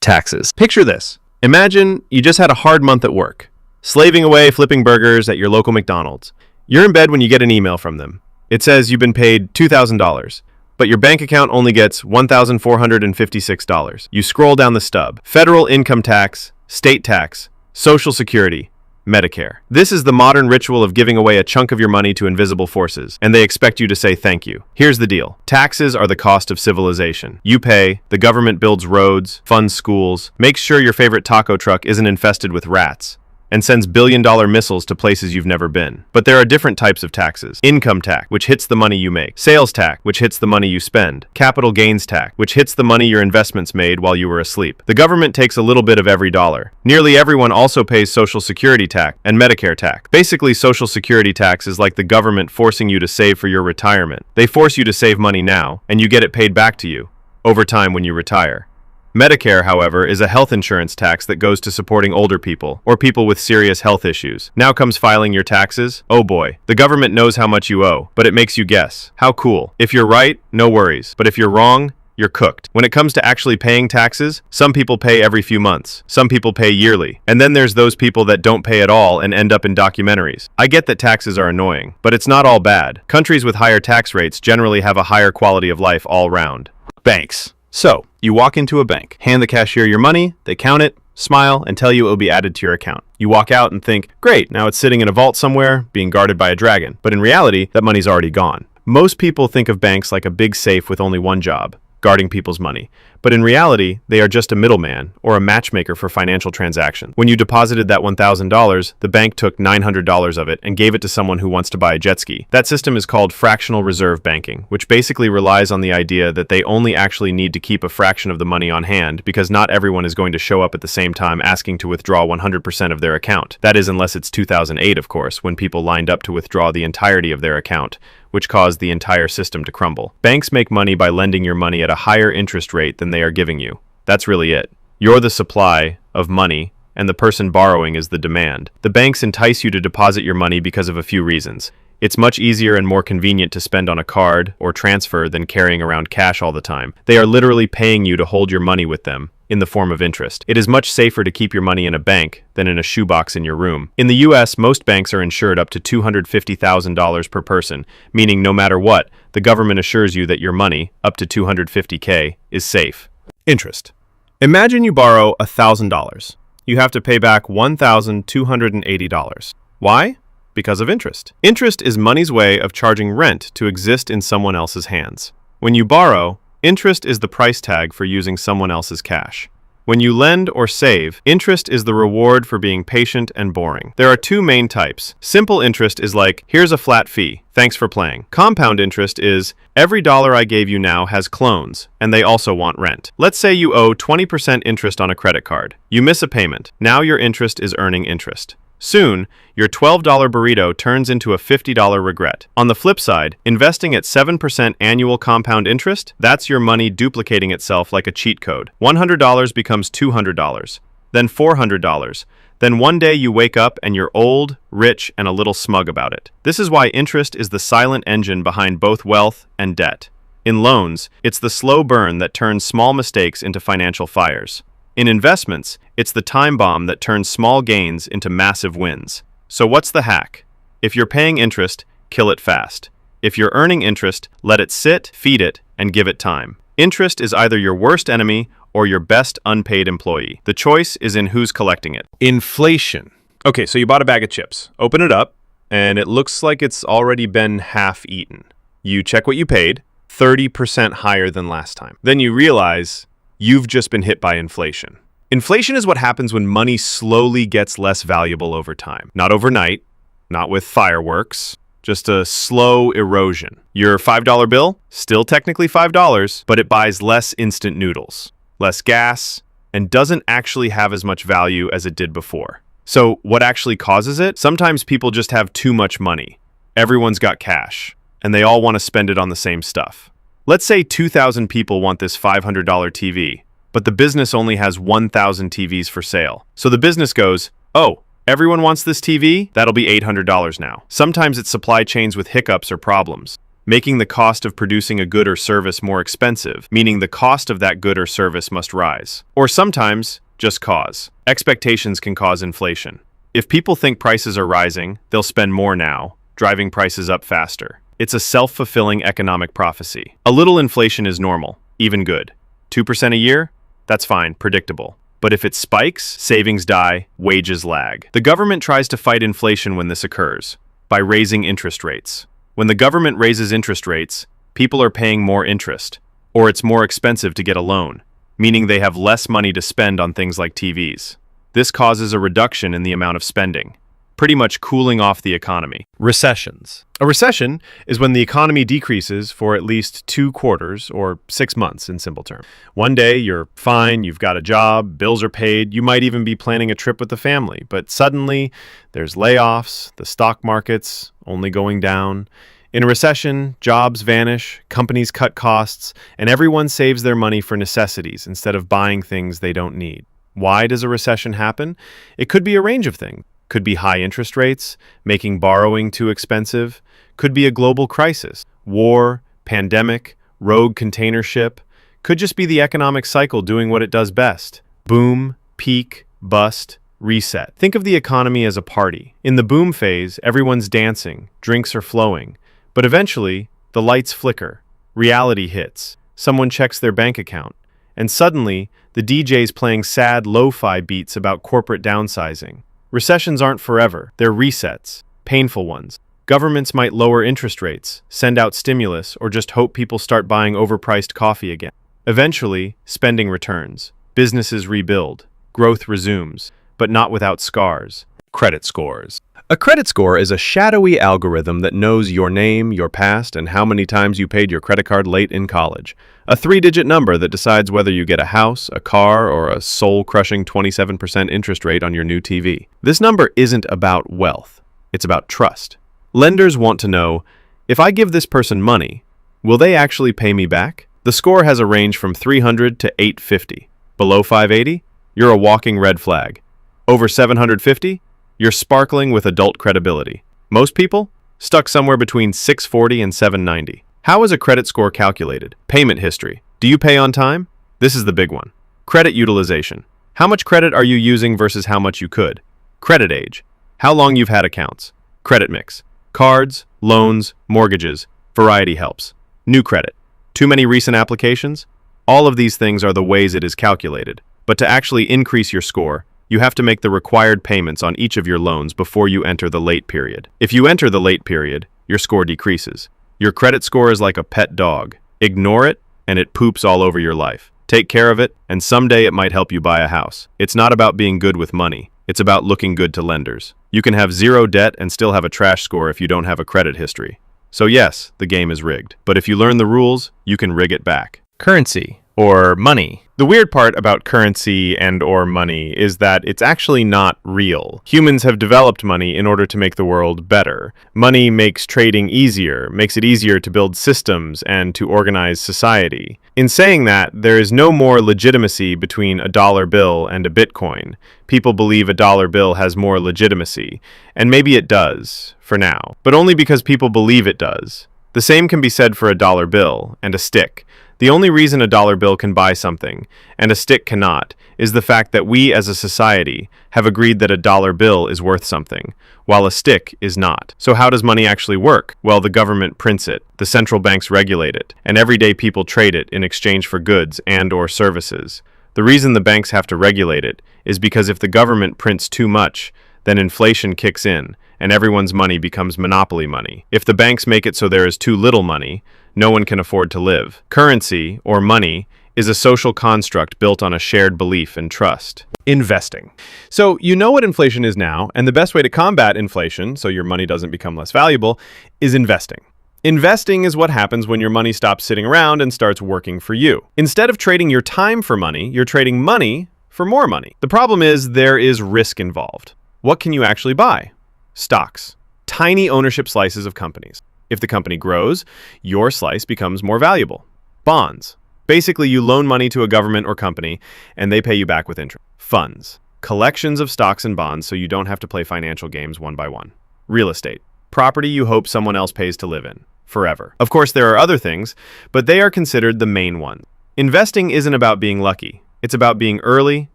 Taxes. Picture this. Imagine you just had a hard month at work, slaving away flipping burgers at your local McDonald's. You're in bed when you get an email from them. It says you've been paid $2,000, but your bank account only gets $1,456. You scroll down the stub. Federal income tax, state tax, Social Security, Medicare. This is the modern ritual of giving away a chunk of your money to invisible forces, and they expect you to say thank you. Here's the deal. Taxes are the cost of civilization. You pay, the government builds roads, funds schools, makes sure your favorite taco truck isn't infested with rats, and sends billion-dollar missiles to places you've never been. But there are different types of taxes. Income tax, which hits the money you make. Sales tax, which hits the money you spend. Capital gains tax, which hits the money your investments made while you were asleep. The government takes a little bit of every dollar. Nearly everyone also pays Social Security tax and Medicare tax. Basically, Social Security tax is like the government forcing you to save for your retirement. They force you to save money now, and you get it paid back to you over time when you retire. Medicare, however, is a health insurance tax that goes to supporting older people or people with serious health issues. Now comes filing your taxes. Oh boy, the government knows how much you owe, but it makes you guess. How cool. If you're right, no worries. But if you're wrong, you're cooked. When it comes to actually paying taxes, some people pay every few months. Some people pay yearly. And then there's those people that don't pay at all and end up in documentaries. I get that taxes are annoying, but it's not all bad. Countries with higher tax rates generally have a higher quality of life all round. Banks. So, you walk into a bank, hand the cashier your money, they count it, smile, and tell you it will be added to your account. You walk out and think, great, now it's sitting in a vault somewhere, being guarded by a dragon. But in reality, that money's already gone. Most people think of banks like a big safe with only one job, guarding people's money. But in reality, they are just a middleman or a matchmaker for financial transactions. When you deposited that $1,000, the bank took $900 of it and gave it to someone who wants to buy a jet ski. That system is called fractional reserve banking, which basically relies on the idea that they only actually need to keep a fraction of the money on hand because not everyone is going to show up at the same time asking to withdraw 100% of their account. That is, unless it's 2008, of course, when people lined up to withdraw the entirety of their account, which caused the entire system to crumble. Banks make money by lending your money at a higher interest rate than they are giving you. That's really it. You're the supply of money, and the person borrowing is the demand. The banks entice you to deposit your money because of a few reasons. It's much easier and more convenient to spend on a card or transfer than carrying around cash all the time. They are literally paying you to hold your money with them in the form of interest. It is much safer to keep your money in a bank than in a shoebox in your room. In the US, most banks are insured up to $250,000 per person, meaning no matter what, the government assures you that your money, up to $250K, is safe. Interest. Imagine you borrow $1,000. You have to pay back $1,280. Why? Because of interest. Interest is money's way of charging rent to exist in someone else's hands. When you borrow, interest is the price tag for using someone else's cash. When you lend or save, interest is the reward for being patient and boring. There are two main types. Simple interest is like, here's a flat fee, thanks for playing. Compound interest is, every dollar I gave you now has clones, and they also want rent. Let's say you owe 20% interest on a credit card. You miss a payment. Now your interest is earning interest. Soon, your $12 burrito turns into a $50 regret. On the flip side, investing at 7% annual compound interest, that's your money duplicating itself like a cheat code. $100 becomes $200, then $400. Then one day you wake up and you're old, rich, and a little smug about it. This is why interest is the silent engine behind both wealth and debt. In loans, it's the slow burn that turns small mistakes into financial fires. In investments, it's the time bomb that turns small gains into massive wins. So what's the hack? If you're paying interest, kill it fast. If you're earning interest, let it sit, feed it, and give it time. Interest is either your worst enemy or your best unpaid employee. The choice is in who's collecting it. Inflation. Okay, so you bought a bag of chips. Open it up, and it looks like it's already been half eaten. You check what you paid, 30% higher than last time. Then you realize you've just been hit by inflation. Inflation is what happens when money slowly gets less valuable over time. Not overnight, not with fireworks, just a slow erosion. Your $5 bill, still technically $5, but it buys less instant noodles, less gas, and doesn't actually have as much value as it did before. So what actually causes it? Sometimes people just have too much money. Everyone's got cash, and they all want to spend it on the same stuff. Let's say 2,000 people want this $500 TV, but the business only has 1,000 TVs for sale. So the business goes, oh, everyone wants this TV? That'll be $800 now. Sometimes it's supply chains with hiccups or problems. making the cost of producing a good or service more expensive, meaning the cost of that good or service must rise. Or sometimes, just cause. Expectations can cause inflation. If people think prices are rising, they'll spend more now, driving prices up faster. It's a self-fulfilling economic prophecy. A little inflation is normal, even good. 2% a year? That's fine, predictable. But if it spikes, savings die, wages lag. The government tries to fight inflation when this occurs, by raising interest rates. When the government raises interest rates, people are paying more interest, or it's more expensive to get a loan, meaning they have less money to spend on things like TVs. This causes a reduction in the amount of spending, pretty much cooling off the economy. Recessions. A recession is when the economy decreases for at least 2 quarters or 6 months in simple terms. One day you're fine, you've got a job, bills are paid, you might even be planning a trip with the family, but suddenly there's layoffs, the stock market's only going down. In a recession, jobs vanish, companies cut costs, and everyone saves their money for necessities instead of buying things they don't need. Why does a recession happen? It could be a range of things. Could be high interest rates, making borrowing too expensive. Could be a global crisis, war, pandemic, rogue container ship. Could just be the economic cycle doing what it does best. Boom, peak, bust, reset. Think of the economy as a party. In the boom phase, everyone's dancing, drinks are flowing. But eventually, the lights flicker, reality hits, someone checks their bank account, and suddenly, the DJ's playing sad lo-fi beats about corporate downsizing. Recessions aren't forever, they're resets, painful ones. Governments might lower interest rates, send out stimulus, or just hope people start buying overpriced coffee again. Eventually, spending returns, businesses rebuild, growth resumes, but not without scars. Credit scores. A credit score is a shadowy algorithm that knows your name, your past, and how many times you paid your credit card late in college. A 3-digit number that decides whether you get a house, a car, or a soul-crushing 27% interest rate on your new TV. This number isn't about wealth. It's about trust. Lenders want to know, if I give this person money, will they actually pay me back? The score has a range from 300 to 850. Below 580? You're a walking red flag. Over 750? You're sparkling with adult credibility. Most people? Stuck somewhere between 640 and 790. How is a credit score calculated? Payment history. Do you pay on time? This is the big one. Credit utilization. How much credit are you using versus how much you could? Credit age. How long you've had accounts. Credit mix. Cards, loans, mortgages. Variety helps. New credit. Too many recent applications? All of these things are the ways it is calculated. But to actually increase your score, you have to make the required payments on each of your loans before you enter the late period. If you enter the late period, your score decreases. Your credit score is like a pet dog. Ignore it, and it poops all over your life. Take care of it, and someday it might help you buy a house. It's not about being good with money. It's about looking good to lenders. You can have 0 debt and still have a trash score if you don't have a credit history. So yes, the game is rigged. But if you learn the rules, you can rig it back. Currency, or money. The weird part about currency and or money is that it's actually not real. Humans have developed money in order to make the world better. Money makes trading easier, makes it easier to build systems and to organize society. In saying that, there is no more legitimacy between a dollar bill and a Bitcoin. People believe a dollar bill has more legitimacy, and maybe it does, for now, but only because people believe it does. The same can be said for a dollar bill and a stick. The only reason a dollar bill can buy something, and a stick cannot, is the fact that we as a society have agreed that a dollar bill is worth something, while a stick is not. So how does money actually work? Well, the government prints it, the central banks regulate it, and everyday people trade it in exchange for goods and or services. The reason the banks have to regulate it is because if the government prints too much, then inflation kicks in, and everyone's money becomes monopoly money. If the banks make it so there is too little money, no one can afford to live. Currency, or money, is a social construct built on a shared belief and trust. Investing. So you know what inflation is now, and the best way to combat inflation, so your money doesn't become less valuable, is investing. Investing is what happens when your money stops sitting around and starts working for you. Instead of trading your time for money, you're trading money for more money. The problem is there is risk involved. What can you actually buy? Stocks. Tiny ownership slices of companies. If the company grows, your slice becomes more valuable. Bonds. Basically, you loan money to a government or company, and they pay you back with interest. Funds. Collections of stocks and bonds so you don't have to play financial games one by one. Real estate. Property you hope someone else pays to live in. forever. Of course, there are other things, but they are considered the main ones. Investing isn't about being lucky. It's about being early,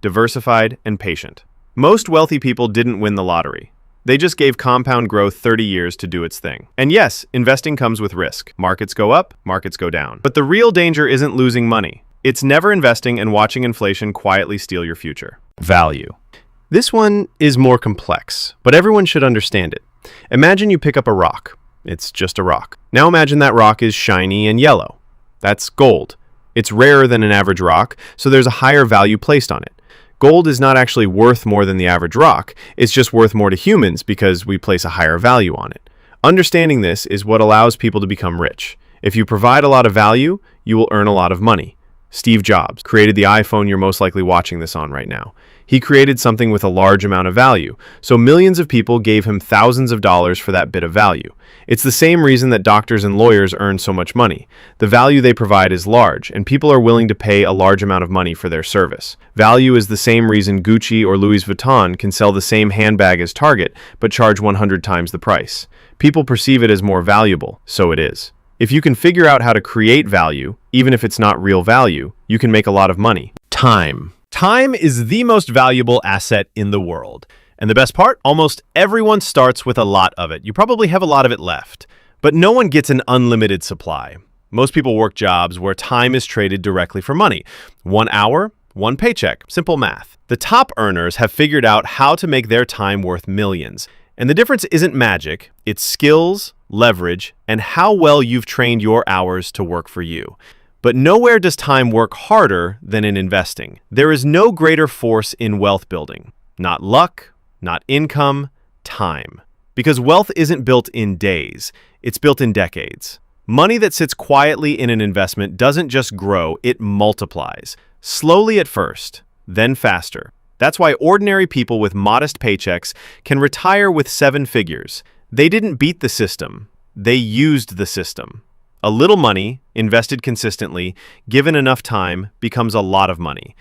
diversified, and patient. Most wealthy people didn't win the lottery. They just gave compound growth 30 years to do its thing. And yes, investing comes with risk. Markets go up, markets go down. But the real danger isn't losing money. It's never investing and watching inflation quietly steal your future. Value. This one is more complex, but everyone should understand it. Imagine you pick up a rock. It's just a rock. Now imagine that rock is shiny and yellow. That's gold. It's rarer than an average rock, so there's a higher value placed on it. Gold is not actually worth more than the average rock, it's just worth more to humans because we place a higher value on it. Understanding this is what allows people to become rich. If you provide a lot of value, you will earn a lot of money. Steve Jobs created the iPhone you're most likely watching this on right now. He created something with a large amount of value, so millions of people gave him thousands of dollars for that bit of value. It's the same reason that doctors and lawyers earn so much money. The value they provide is large, and people are willing to pay a large amount of money for their service. Value is the same reason Gucci or Louis Vuitton can sell the same handbag as Target, but charge 100 times the price. People perceive it as more valuable, so it is. If you can figure out how to create value, even if it's not real value, you can make a lot of money. Time. Time is the most valuable asset in the world. And the best part? Almost everyone starts with a lot of it. You probably have a lot of it left. But no one gets an unlimited supply. Most people work jobs where time is traded directly for money. 1 hour, 1 paycheck. Simple math. The top earners have figured out how to make their time worth millions. And the difference isn't magic. It's skills, leverage, and how well you've trained your hours to work for you. But nowhere does time work harder than in investing. There is no greater force in wealth building. Not luck, not income, time. Because wealth isn't built in days, it's built in decades. Money that sits quietly in an investment doesn't just grow, it multiplies. Slowly at first, then faster. That's why ordinary people with modest paychecks can retire with 7 figures. They didn't beat the system, they used the system. A little money, invested consistently, given enough time, becomes a lot of money.